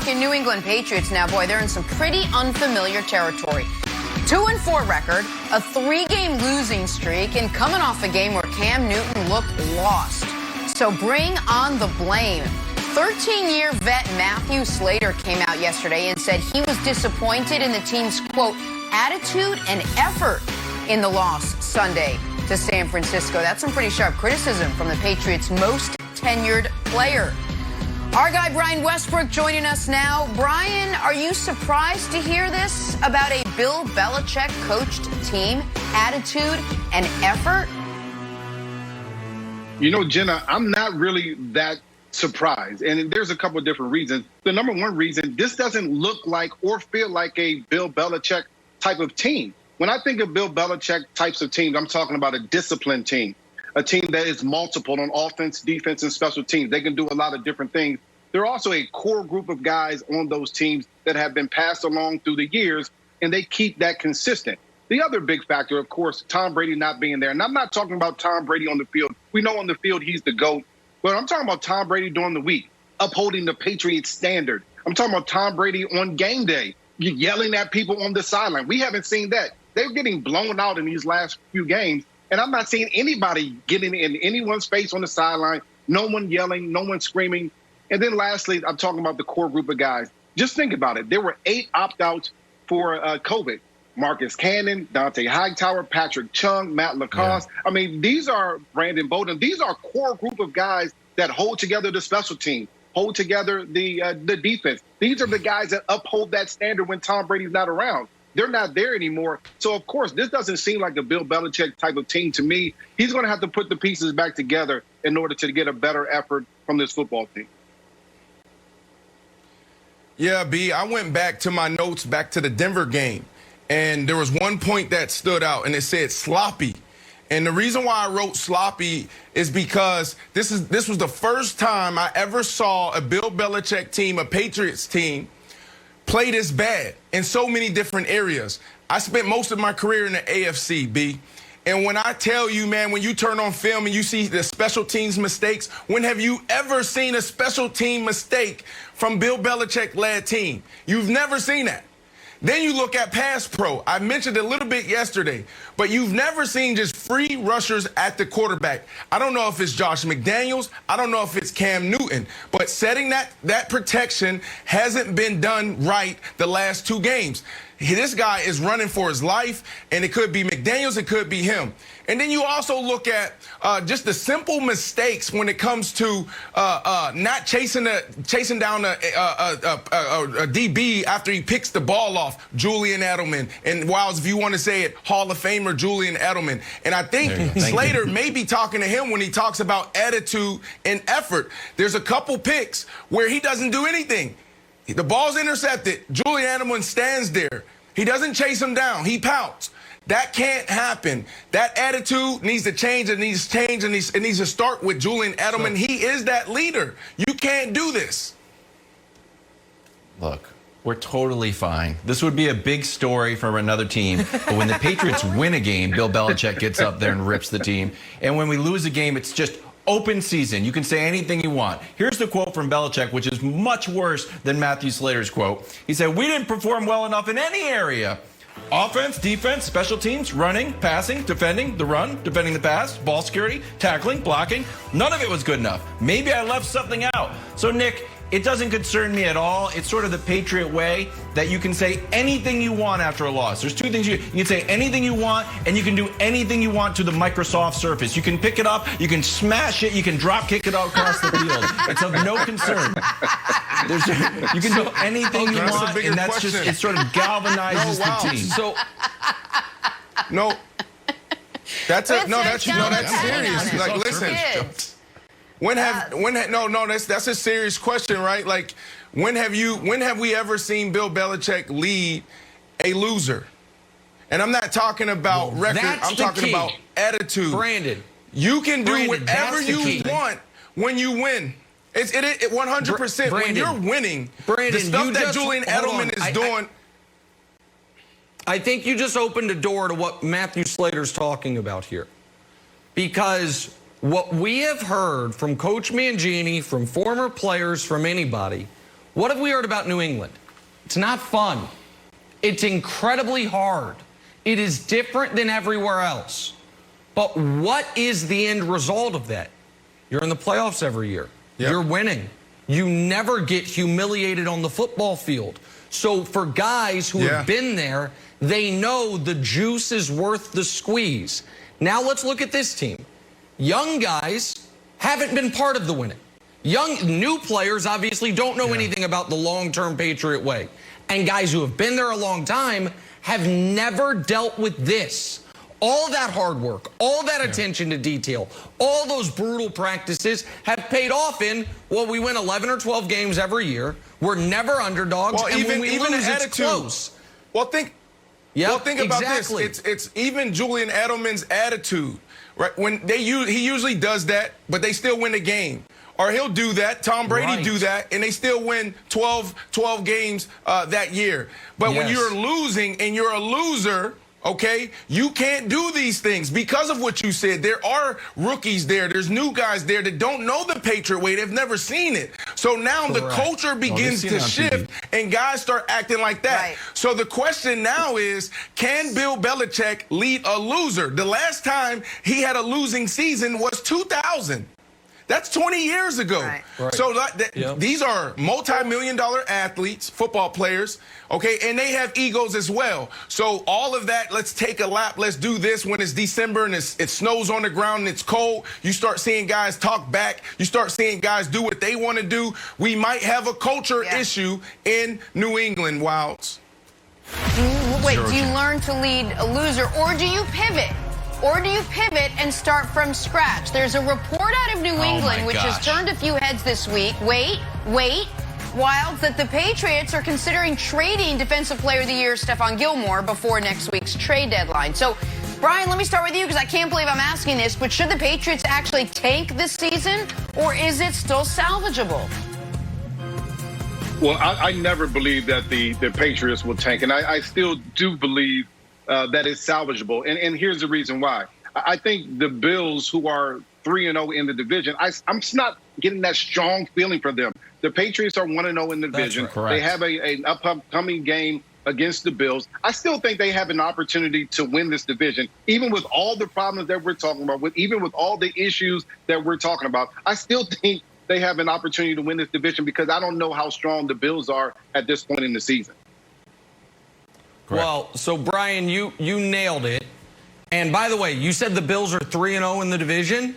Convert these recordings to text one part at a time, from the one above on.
talking New England Patriots now. Boy, they're in some pretty unfamiliar territory. 2-4 record, a 3-game losing streak, and coming off a game where Cam Newton looked lost. So bring on the blame. 13-year vet Matthew Slater came out yesterday and said he was disappointed in the team's, quote, attitude and effort in the loss Sunday to San Francisco. That's some pretty sharp criticism from the Patriots' most tenured player. Our guy Brian Westbrook joining us now. Brian, are you surprised to hear this about a Bill Belichick coached team, attitude and effort? You know, Jenna, I'm not really that surprised. And there's a couple of different reasons. The number one reason, this doesn't look like or feel like a Bill Belichick type of team. When I think of Bill Belichick types of teams, I'm talking about a disciplined team, a team that is multiple on offense, defense, and special teams. They can do a lot of different things. There are also a core group of guys on those teams that have been passed along through the years, and they keep that consistent. The other big factor, of course, Tom Brady not being there. And I'm not talking about Tom Brady on the field. We know on the field he's the GOAT. But I'm talking about Tom Brady during the week, upholding the Patriots standard. I'm talking about Tom Brady on game day, yelling at people on the sideline. We haven't seen that. They're getting blown out in these last few games. And I'm not seeing anybody getting in anyone's face on the sideline, no one yelling, no one screaming. And then lastly, I'm talking about the core group of guys. Just think about it. There were 8 opt-outs for COVID. Marcus Cannon, Dante Hightower, Patrick Chung, Matt Lacoste. Yeah. I mean, these are Brandon Bowden. These are a core group of guys that hold together the special team, hold together the defense. These are the guys that uphold that standard when Tom Brady's not around. They're not there anymore. So, of course, this doesn't seem like a Bill Belichick type of team to me. He's going to have to put the pieces back together in order to get a better effort from this football team. Yeah, B, I went back to my notes, back to the Denver game, and there was one point that stood out, and it said sloppy. And the reason why I wrote sloppy is because this was the first time I ever saw a Bill Belichick team, a Patriots team, play this bad in so many different areas. I spent most of my career in the AFC, B. And when I tell you, man, when you turn on film and you see the special teams mistakes, when have you ever seen a special team mistake from Bill Belichick-led team? You've never seen that. Then you look at pass pro. I mentioned it a little bit yesterday, but you've never seen just free rushers at the quarterback. I don't know if it's Josh McDaniels. I don't know if it's Cam Newton, but setting that protection hasn't been done right the last 2 games. This guy is running for his life, and it could be McDaniels, it could be him. And then you also look at just the simple mistakes when it comes to not chasing down a DB after he picks the ball off, Julian Edelman. And Wiles, if you want to say it, Hall of Famer Julian Edelman. And I think Slater may be talking to him when he talks about attitude and effort. There's a couple picks where he doesn't do anything. The ball's intercepted. Julian Edelman stands there. He doesn't chase him down. He pouts. That can't happen. That attitude needs to change. It needs to change. It needs to start with Julian Edelman. He is that leader. You can't do this. Look, we're totally fine. This would be a big story from another team. But when the Patriots win a game, Bill Belichick gets up there and rips the team. And when we lose a game, it's just open season. You can say anything you want. Here's the quote from Belichick, which is much worse than Matthew Slater's quote. He said, "We didn't perform well enough in any area. Offense, defense, special teams, running, passing, defending the run, defending the pass, ball security, tackling, blocking. None of it was good enough. Maybe I left something out." So, Nick, it doesn't concern me at all. It's sort of the Patriot way that you can say anything you want after a loss. There's 2 things you can say anything you want, and you can do anything you want to the Microsoft Surface. You can pick it up, you can smash it, you can drop kick it all across the field. It's of no concern. You can do anything you want, and that's question. Just, it sort of galvanizes the team. So, that's serious. Like, listen. That's a serious question, right? Like, when have we ever seen Bill Belichick lead a loser? And I'm not talking about record. I'm talking about attitude. Brandon, you can do whatever you want when you win. It 100%. When you're winning, Brandon, the stuff that Julian Edelman is doing. I think you just opened a door to what Matthew Slater's talking about here, because what we have heard from Coach Mangini, from former players, from anybody, What have we heard about New England? It's not fun. It's incredibly hard. It is different than everywhere else. But what is the end result of that? You're in the playoffs every year. Yep. You're winning. You never get humiliated on the football field. So for guys who have been there, they know the juice is worth the squeeze. Now let's look at this team. Young guys haven't been part of the winning. New players obviously don't know anything about the long-term Patriot way. And guys who have been there a long time have never dealt with this. All that hard work, all that attention to detail, all those brutal practices have paid off in, well, we win 11 or 12 games every year. We're never underdogs. Well, and when we lose, attitude, it's close. Well, think about this. It's even Julian Edelman's attitude, right? When he usually does that, but they still win the game. Or he'll do that. Tom Brady do that, and they still win 12 games that year. But when you're losing and you're a loser, okay, you can't do these things because of what you said. There are rookies there. There's new guys there that don't know the Patriot way. They've never seen it. So now the culture begins to shift, and guys start acting like that. Right. So the question now is, can Bill Belichick lead a loser? The last time he had a losing season was 2000. That's 20 years ago. Right. So these are multi-million-dollar athletes, football players, okay, and they have egos as well. So all of that, let's take a lap, let's do this when it's December and it snows on the ground and it's cold. You start seeing guys talk back. You start seeing guys do what they want to do. We might have a culture issue in New England, Wilds. Do you learn to lead a loser, or do you pivot? Or do you pivot and start from scratch? There's a report out of New England, which has turned a few heads this week. Wait, Wilds, that the Patriots are considering trading Defensive Player of the Year Stephon Gilmore before next week's trade deadline. So, Brian, let me start with you because I can't believe I'm asking this, but should the Patriots actually tank this season, or is it still salvageable? Well, I never believed that the Patriots will tank, and I still do believe that is salvageable. And here's the reason why. I think the Bills, who are 3-0 in the division, I'm just not getting that strong feeling from them. The Patriots are 1-0 in the division. They have an upcoming game against the Bills. I still think they have an opportunity to win this division, even with all the problems that we're talking about, even with all the issues that we're talking about. I still think they have an opportunity to win this division because I don't know how strong the Bills are at this point in the season. Correct. Well, so, Brian, you nailed it. And, by the way, you said the Bills are 3-0 in the division.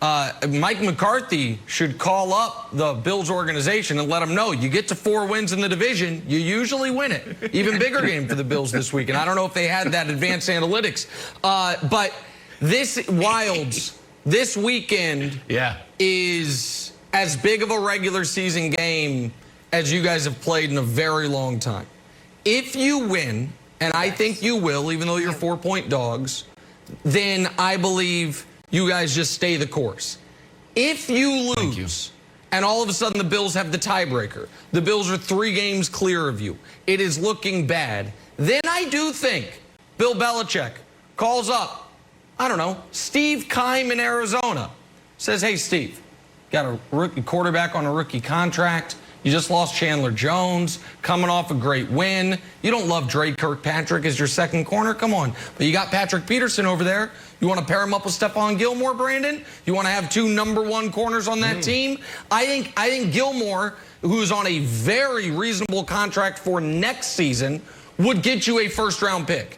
Mike McCarthy should call up the Bills organization and let them know you get to 4 wins in the division, you usually win it. Even bigger game for the Bills this week. And I don't know if they had that advanced analytics. But this Wilds, this weekend is as big of a regular season game as you guys have played in a very long time. If you win, and I think you will, even though you're 4-point dogs, then I believe you guys just stay the course. If you lose, and all of a sudden the Bills have the tiebreaker, the Bills are 3 games clear of you, it is looking bad, then I do think Bill Belichick calls up, I don't know, Steve Keim in Arizona, says, hey, Steve, got a rookie quarterback on a rookie contract. You just lost Chandler Jones, coming off a great win. You don't love Dre Kirkpatrick as your second corner? Come on. But you got Patrick Peterson over there. You want to pair him up with Stephon Gilmore, Brandon? You want to have 2 #1 corners on that team? I think Gilmore, who's on a very reasonable contract for next season, would get you a first-round pick.